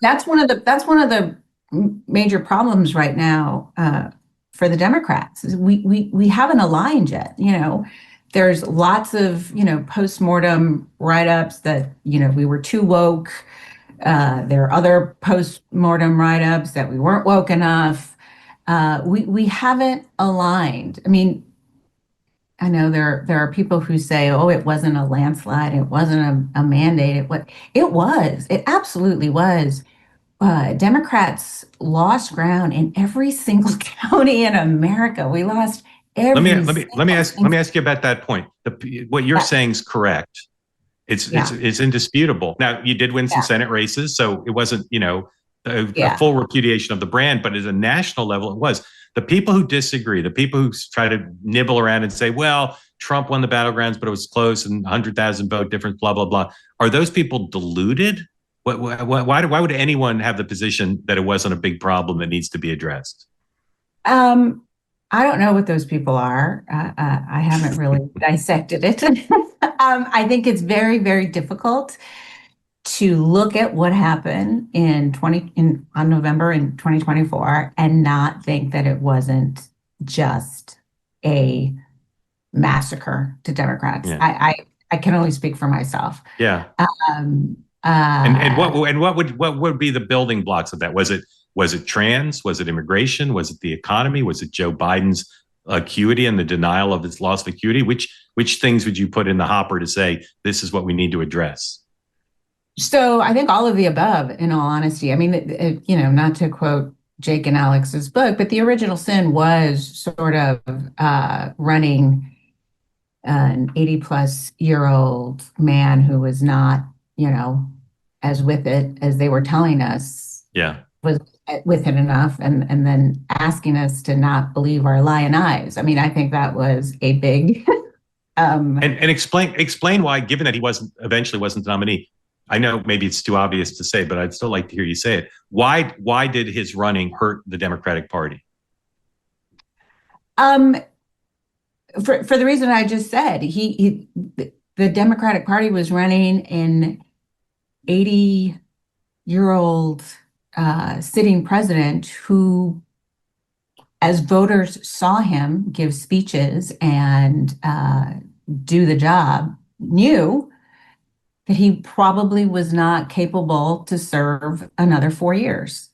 that's one of the major problems right now for the Democrats is we haven't aligned yet. There's lots of postmortem write-ups that we were too woke. There are other postmortem write-ups that we weren't woke enough. We haven't aligned. I mean, I know there are people who say, "Oh, it wasn't a landslide. It wasn't a mandate. It was. It absolutely was." Democrats lost ground in every single county in America. We lost every Let me single. ask you about that point. What you're Yeah, saying is correct. yeah, It's indisputable. Now, you did win some yeah, Senate races, so it wasn't, a yeah. full repudiation of the brand, but at a national level, it was. The people who disagree, the people who try to nibble around and say, well, Trump won the battlegrounds, but it was close and 100,000 vote difference, blah, blah, blah. Are those people deluded? Why would anyone have the position that it wasn't a big problem that needs to be addressed? Um, I don't know what those people are. I haven't really dissected it. I think it's very, very difficult to look at what happened on November in 2024 and not think that it wasn't just a massacre to Democrats. Yeah. I can only speak for myself. Yeah. Um, And uh, what would be the building blocks of that? Was it trans? Was it immigration? Was it the economy? Was it Joe Biden's acuity and the denial of his loss of acuity? Which things would you put in the hopper to say this is what we need to address? so I think all of the above, in all honesty. I mean, not to quote Jake and Alex's book, but the original sin was sort of running an 80 plus year old man who was not, as with it as they were telling us Yeah. was with it enough, and then asking us to not believe our lying eyes. I mean, I think that was a big And explain why, given that he eventually wasn't the nominee. I know maybe it's too obvious to say, but I'd still like to hear you say it. Why did his running hurt the Democratic Party? um for the reason I just said. The Democratic Party was running an 80-year-old sitting president who, as voters saw him give speeches and do the job, knew that he probably was not capable to serve another 4 years.